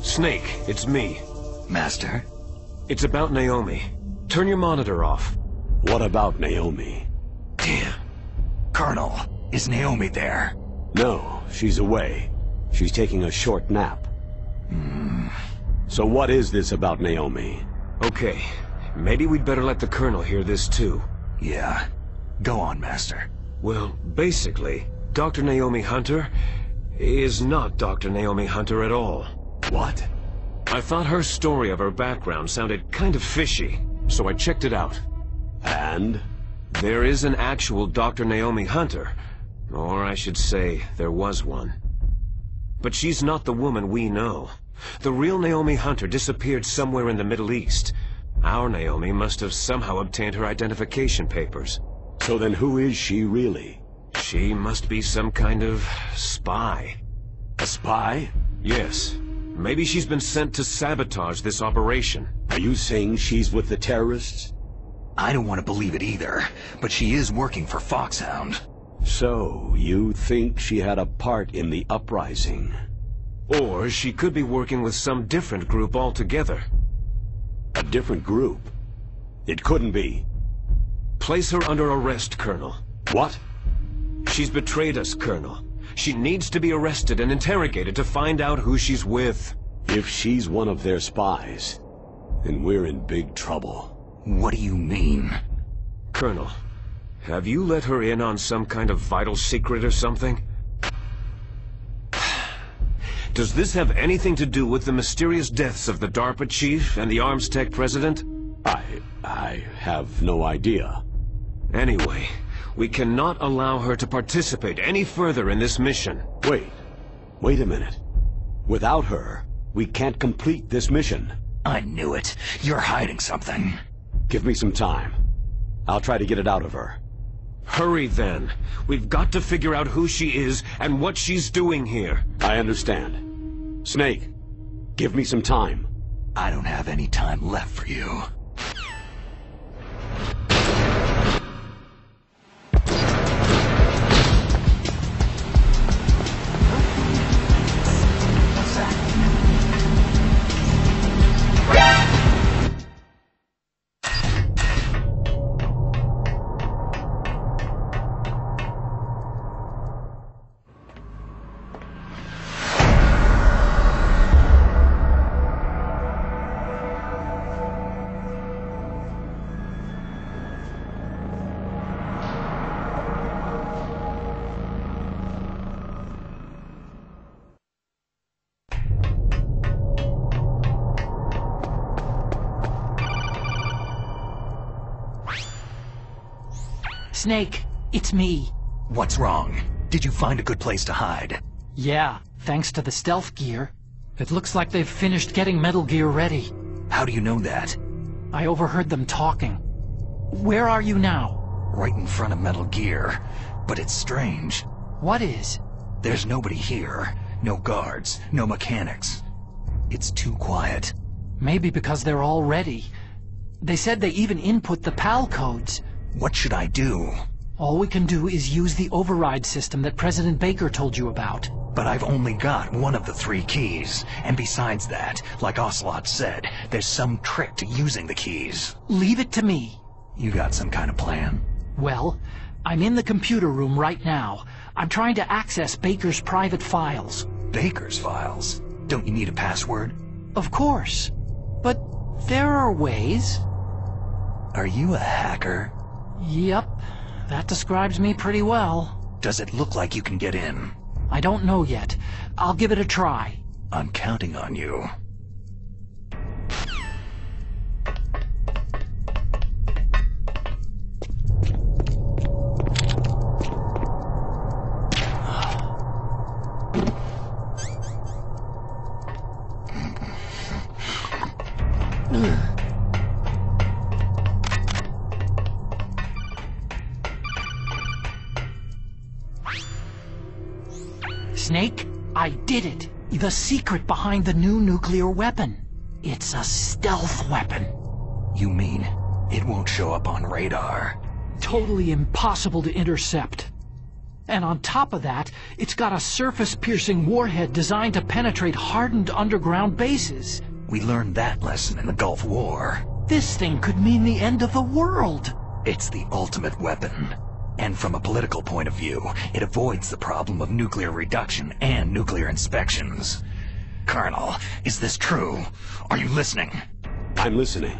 Snake, it's me. Master? It's about Naomi. Turn your monitor off. What about Naomi? Damn. Colonel, is Naomi there? No, she's away. She's taking a short nap. So what is this about Naomi? Okay, maybe we'd better let the Colonel hear this too. Yeah. Go on, Master. Well, basically, Dr. Naomi Hunter is not Dr. Naomi Hunter at all. What? I thought her story of her background sounded kind of fishy, so I checked it out. And? There is an actual Dr. Naomi Hunter, or I should say, there was one. But she's not the woman we know. The real Naomi Hunter disappeared somewhere in the Middle East. Our Naomi must have somehow obtained her identification papers. So then who is she really? She must be some kind of spy. A spy? Yes. Maybe she's been sent to sabotage this operation. Are you saying she's with the terrorists? I don't want to believe it either, but she is working for Foxhound. So, you think she had a part in the uprising? Or she could be working with some different group altogether. A different group? It couldn't be. Place her under arrest, Colonel. What? She's betrayed us, Colonel. She needs to be arrested and interrogated to find out who she's with. If she's one of their spies, then we're in big trouble. What do you mean? Colonel, have you let her in on some kind of vital secret or something? Does this have anything to do with the mysterious deaths of the DARPA chief and the Arms Tech president? I have no idea. Anyway, we cannot allow her to participate any further in this mission. Wait a minute. Without her, we can't complete this mission. I knew it. You're hiding something. Give me some time. I'll try to get it out of her. Hurry then. We've got to figure out who she is and what she's doing here. I understand. Snake, give me some time. I don't have any time left for you. Snake, it's me. What's wrong? Did you find a good place to hide? Yeah, thanks to the stealth gear. It looks like they've finished getting Metal Gear ready. How do you know that? I overheard them talking. Where are you now? Right in front of Metal Gear. But it's strange. What is? There's nobody here. No guards, no mechanics. It's too quiet. Maybe because they're all ready. They said they even input the PAL codes. What should I do? All we can do is use the override system that President Baker told you about. But I've only got one of the 3 keys. And besides that, like Ocelot said, there's some trick to using the keys. Leave it to me. You got some kind of plan? Well, I'm in the computer room right now. I'm trying to access Baker's private files. Baker's files? Don't you need a password? Of course. But there are ways. Are you a hacker? Yep, that describes me pretty well. Does it look like you can get in? I don't know yet. I'll give it a try. I'm counting on you. Snake, I did it. The secret behind the new nuclear weapon. It's a stealth weapon. You mean it won't show up on radar? Totally impossible to intercept. And on top of that, it's got a surface-piercing warhead designed to penetrate hardened underground bases. We learned that lesson in the Gulf War. This thing could mean the end of the world. It's the ultimate weapon. And from a political point of view, it avoids the problem of nuclear reduction and nuclear inspections. Colonel, is this true? Are you listening? I'm listening.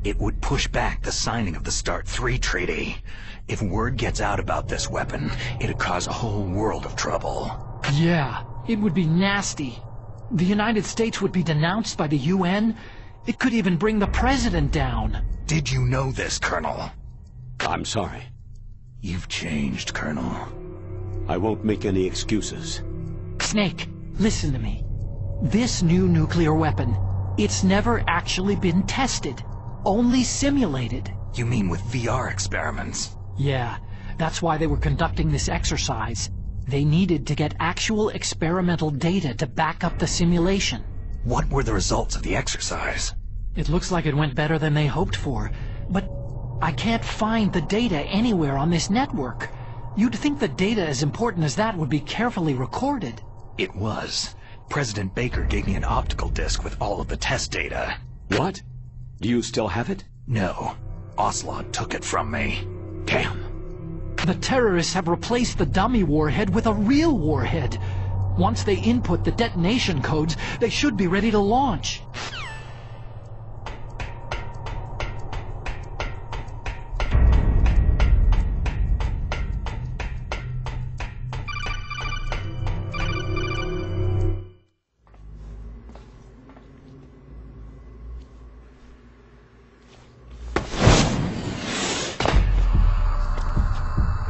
It would push back the signing of the START 3 treaty. If word gets out about this weapon, it'd cause a whole world of trouble. Yeah, it would be nasty. The United States would be denounced by the UN. It could even bring the president down. Did you know this, Colonel? I'm sorry. You've changed, Colonel. I won't make any excuses. Snake, listen to me. This new nuclear weapon, it's never actually been tested. Only simulated. You mean with VR experiments? Yeah, that's why they were conducting this exercise. They needed to get actual experimental data to back up the simulation. What were the results of the exercise? It looks like it went better than they hoped for, but I can't find the data anywhere on this network. You'd think the data as important as that would be carefully recorded. It was. President Baker gave me an optical disc with all of the test data. What? Do you still have it? No. Ocelot took it from me. Damn. The terrorists have replaced the dummy warhead with a real warhead. Once they input the detonation codes, they should be ready to launch.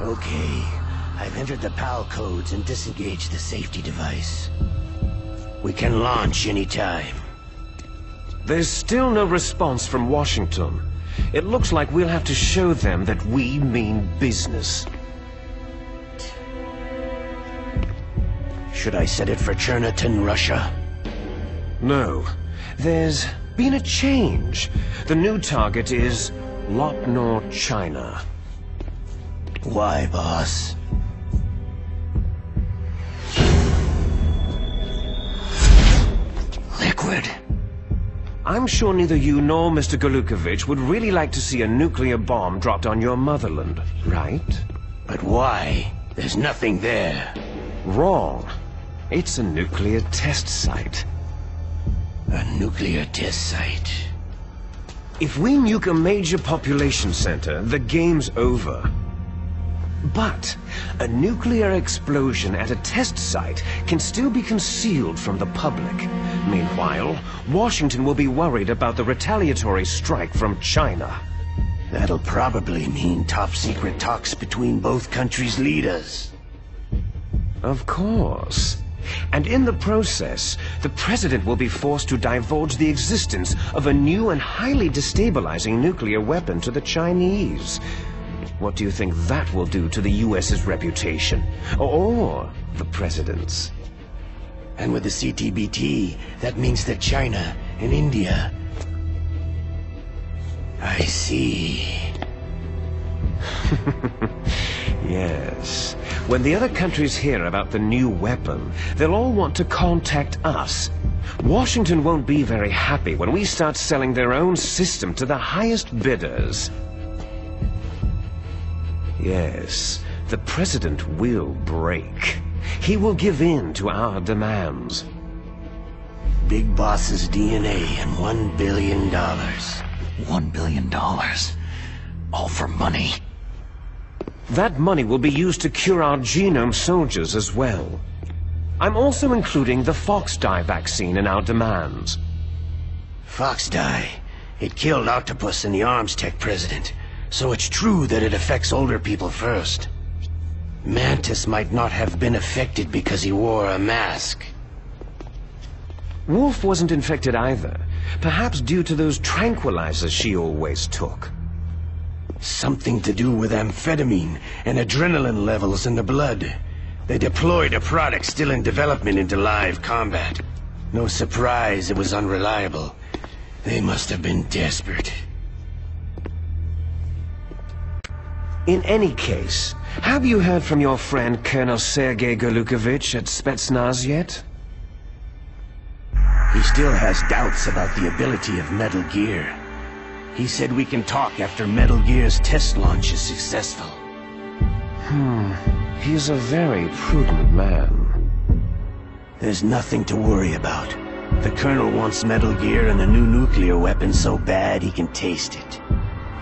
Okay, I've entered the PAL codes and disengaged the safety device. We can launch anytime. There's still no response from Washington. It looks like we'll have to show them that we mean business. Should I set it for Chernihiv, Russia? No. There's been a change. The new target is Lopnor, China. Why, boss? Liquid. I'm sure neither you nor Mr. Golukovich would really like to see a nuclear bomb dropped on your motherland, right? But why? There's nothing there. Wrong. It's a nuclear test site. A nuclear test site. If we nuke a major population center, the game's over. But a nuclear explosion at a test site can still be concealed from the public. Meanwhile, Washington will be worried about the retaliatory strike from China. That'll probably mean top-secret talks between both countries' leaders. Of course. And in the process, the president will be forced to divulge the existence of a new and highly destabilizing nuclear weapon to the Chinese. What do you think that will do to the U.S.'s reputation? Or the president's? And with the CTBT, that means that China and India... I see. Yes. When the other countries hear about the new weapon, they'll all want to contact us. Washington won't be very happy when we start selling their own system to the highest bidders. Yes, the president will break. He will give in to our demands. Big Boss's DNA and $1 billion. $1 billion? All for money? That money will be used to cure our genome soldiers as well. I'm also including the Fox-dye vaccine in our demands. Fox-dye? It killed Octopus and the Arms Tech president. So it's true that it affects older people first. Mantis might not have been affected because he wore a mask. Wolf wasn't infected either. Perhaps due to those tranquilizers she always took. Something to do with amphetamine and adrenaline levels in the blood. They deployed a product still in development into live combat. No surprise it was unreliable. They must have been desperate. In any case, Have you heard from your friend Colonel Sergei Golukovich at Spetsnaz yet? He still has doubts about the ability of Metal Gear. He said we can talk after Metal Gear's test launch is successful. He's a very prudent man. There's nothing to worry about. The Colonel wants Metal Gear and the new nuclear weapon so bad he can taste it.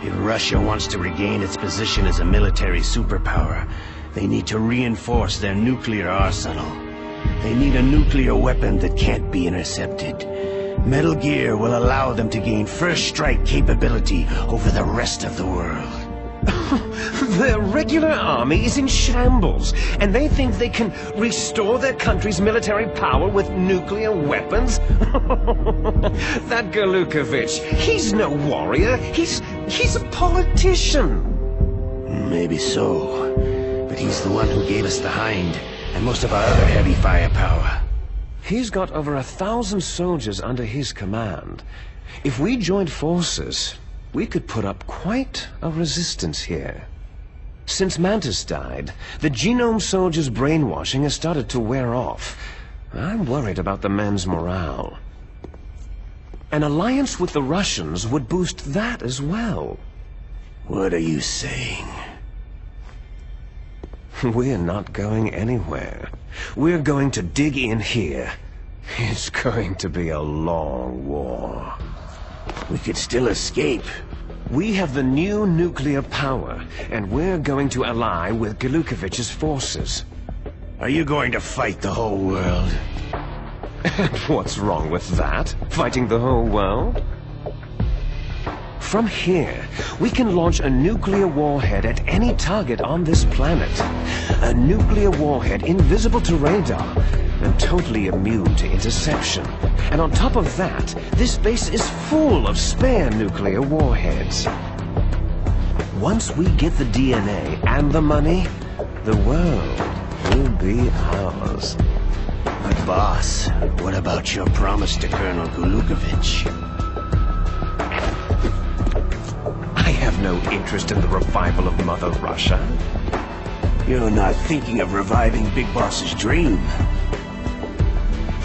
If Russia wants to regain its position as a military superpower, they need to reinforce their nuclear arsenal. They need a nuclear weapon that can't be intercepted. Metal Gear will allow them to gain first strike capability over the rest of the world. Their regular army is in shambles, and they think they can restore their country's military power with nuclear weapons? That Golukovich, he's no warrior. He's a politician. Maybe so, but he's the one who gave us the Hind and most of our other heavy firepower. He's got over 1,000 soldiers under his command. If we joined forces, we could put up quite a resistance here. Since Mantis died, the Genome Soldiers' brainwashing has started to wear off. I'm worried about the men's morale. An alliance with the Russians would boost that as well. What are you saying? We're not going anywhere. We're going to dig in here. It's going to be a long war. We could still escape. We have the new nuclear power, and we're going to ally with Golukovich's forces. Are you going to fight the whole world? And what's wrong with that? Fighting the whole world? From here, we can launch a nuclear warhead at any target on this planet. A nuclear warhead invisible to radar and totally immune to interception. And on top of that, this base is full of spare nuclear warheads. Once we get the DNA and the money, the world will be ours. But boss, what about your promise to Colonel Golukovich? I have no interest in the revival of Mother Russia. You're not thinking of reviving Big Boss's dream.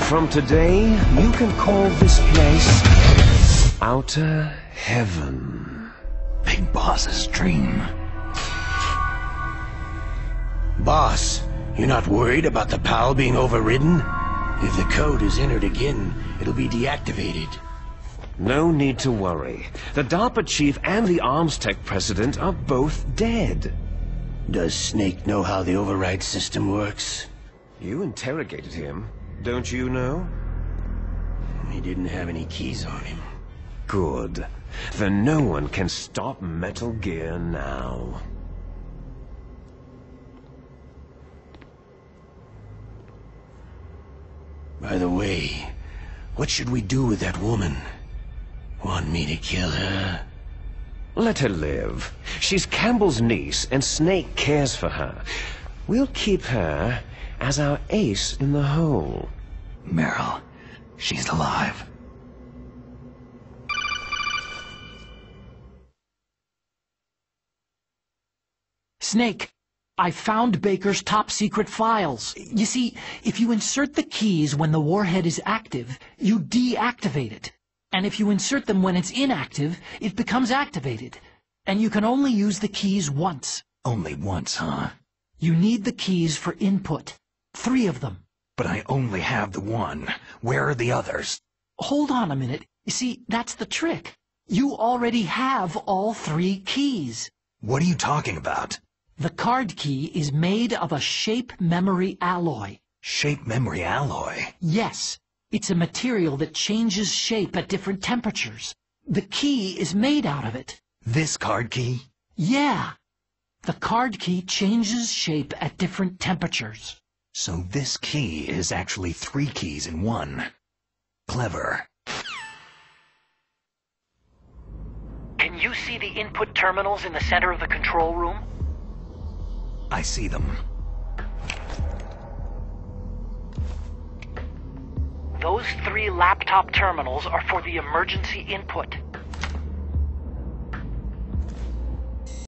From today, you can call this place Outer Heaven. Big Boss's dream. Boss, you're not worried about the PAL being overridden? If the code is entered again, it'll be deactivated. No need to worry. The DARPA chief and the Arms Tech president are both dead. Does Snake know how the override system works? You interrogated him, don't you know? He didn't have any keys on him. Good. Then no one can stop Metal Gear now. By the way, what should we do with that woman? Want me to kill her? Let her live. She's Campbell's niece, and Snake cares for her. We'll keep her as our ace in the hole. Meryl, she's alive. Snake, I found Baker's top-secret files. You see, if you insert the keys when the warhead is active, you deactivate it. And if you insert them when it's inactive, it becomes activated. And you can only use the keys once. Only once, huh? You need the keys for input. 3 of them. But I only have the one. Where are the others? Hold on a minute. You see, that's the trick. You already have all 3 keys. What are you talking about? The card key is made of a shape memory alloy. Shape memory alloy? Yes. It's a material that changes shape at different temperatures. The key is made out of it. This card key? Yeah. The card key changes shape at different temperatures. So this key is actually 3 keys in one. Clever. Can you see the input terminals in the center of the control room? I see them. Those 3 laptop terminals are for the emergency input.